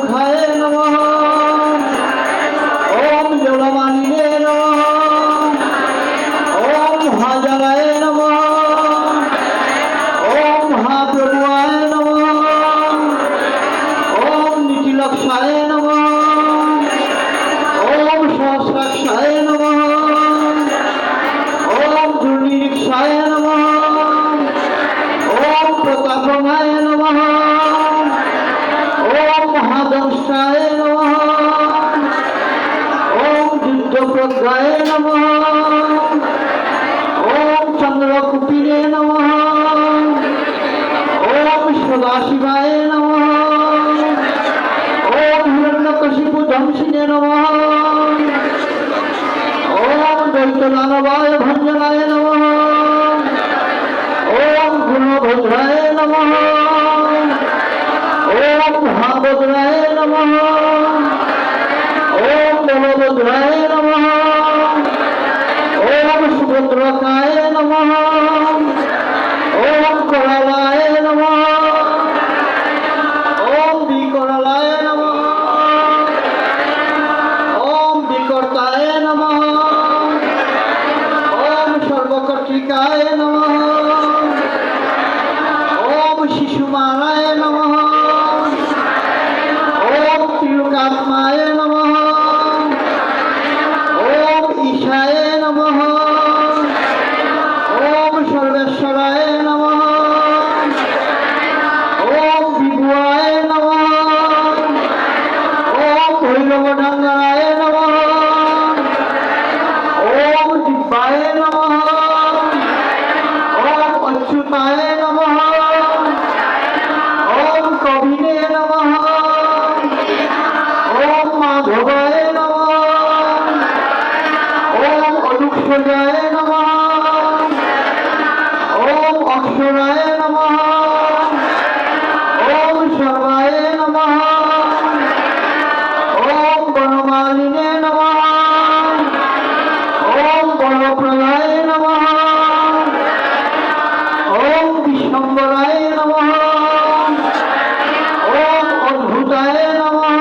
मुखाय नमः। ओम जलमालिने नमः। ओम महाजलाय नमः। ओम महाप्रभुवाय नमः। ओम नीतिलक्षाय नमः। ओम सहस्राक्षाय नमः। ओम दुर्निरीक्षाय नमः। ओम प्रतापमाय नमः। ओम महादंष्टाय नमः। ओम युद्धप्रज्ञाय नमः। ओम चंद्रकुपिने नमः। ओम सदाशिवाय नमः। ओम हिरण्यकशिपु ध्वंसिने नमः। ओम दैत्यदानवाय भंजनाय नमः। ओम गुणभद्राय नमः। ओम महाभद्राय नमः। ओम बलभद्राय नमः। ओम सुभद्रकाय नमः। ओम करालाय नमः। ओम विकरालाय नमः। ओम विकर्ताय नमः। ओम सर्वकर्तिकाय नमः। ओम शिशुमाराय नमः। ओम त्रिलोकात्माय नमः। ओम ईशाय नमः। ओम सर्वेश्वराय नमः। ओम विभुवाय नमः। ओम भैरवडंगराय नमः। ओम दिव्याय नमः। ओम अच्युताय नमः। ओम कविने नमः। ओम माधवाय नमः। ओम अनुक्षजाय नमः। ओम अक्षराय नमः। ओम सर्वाय नमः। ओम वनमालिने नमः। ओम वनप्रदाय नमः। ओम विश्वम्बराय नमः। ओम अद्भुताय नमः।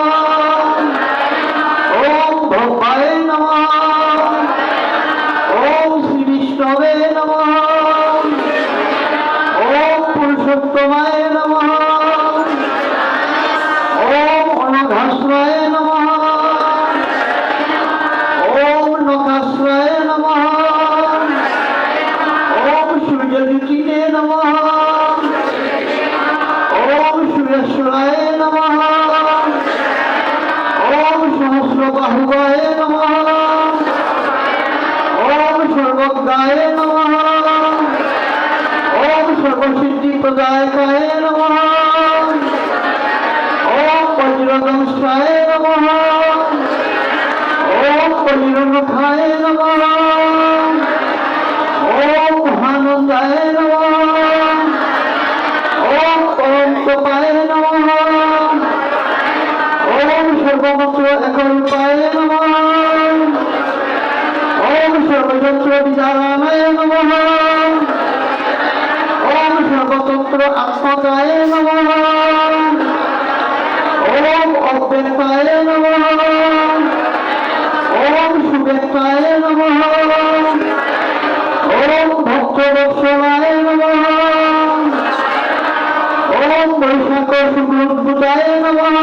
ओम भव्याय नमः। ओम श्री विष्णवे नमः। ओम पुरुषोत्तमाय नमः। ओम अनघाश्राय नमः। ओम नकाश्राय नमः। ओम सूर्यज्योतिने नमः। ओम सूर्येश्वराय नमः। ओम सहस्रबाहुवाय नमः। ओम सर्वज्ञाय नमः। ओम सर्वसिद्धिप्रदायकाय नमः। ओम वज्रदंष्टाय नमः। ओम बलिरमुखाय नमः। ओम महानंदाय नमः। ओम परमतपाय नमः। ओम सर्वमंत्र एकरूपाय नमः। ओम सर्वयंत्र विदाराणाय नमः। ओम सर्वतंत्र आत्मकाय नमः। ओम अव्यक्ताय नमः। ओम सुव्यक्ताय नमः। ओम भक्तवत्सलाय नमः। ओम वैशाख शुक्लोद्भुताय नमः।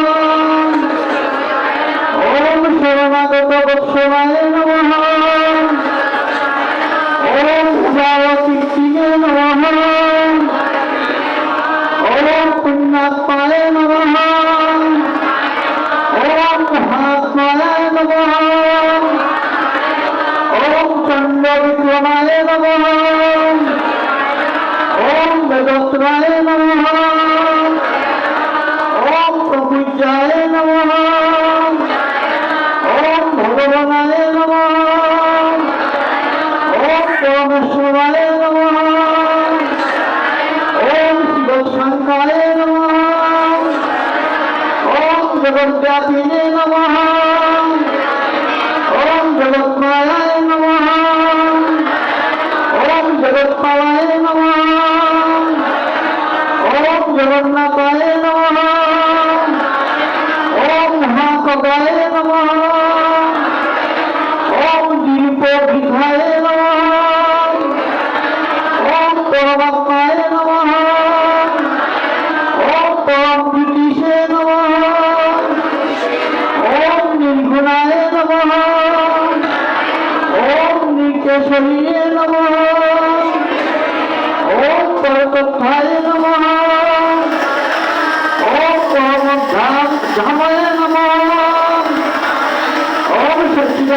ओम शरणागत वत्सलाय नमः। ओम उदारकीर्तिने नमः। ओम पुण्यात्माय नमः। ओम महात्माय नमः। ओम चंद्रविक्रमाय नमः। ओम वेदत्राय नमः। ओम प्रपूज्याय नमः। ओम भगवानाय नमः। ओम परमेश्वराय नमः। ओम शिवशंकाय नमः। ओम जगद्व्यापिने नमः। ओम जगन्मायाय नमः। ओम जगत्पालाय नमः। ओम जगन्नाथाय नमः। ओम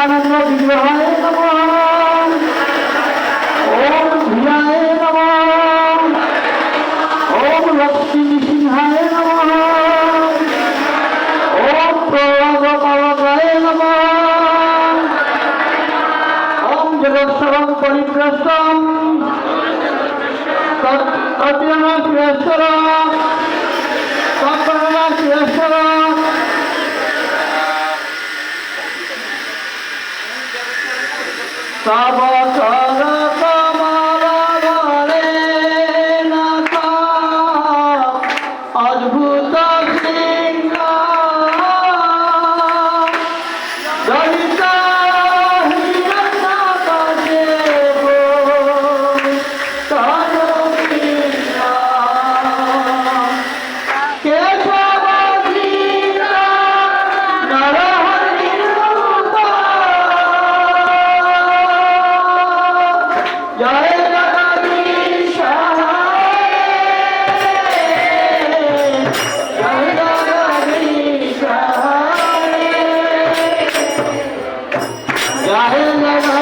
সচিদানন্দ বিগ্রহায় নমঃ। ওম ধিয়ায় নমঃ। ওম লক্ষ্মী সিংহায় নমঃ। ওম প্রভাবকায় নমঃ। ওম জগৎসর্বং পরিপ্রষ্টম তৎপ্রণাশ্রেশ্বর তৎপ্রণাশ্রেশ্বর। তব কর কমল বলে নাথ অদ্ভুত সিংহ দলিত হিরণ্যক দেব তনু কৃষ্ণ কেশব ধীর নরহরি রূপ। জয় জগদীশ হরে, জয় জগদীশ হরে, জয় জগদীশ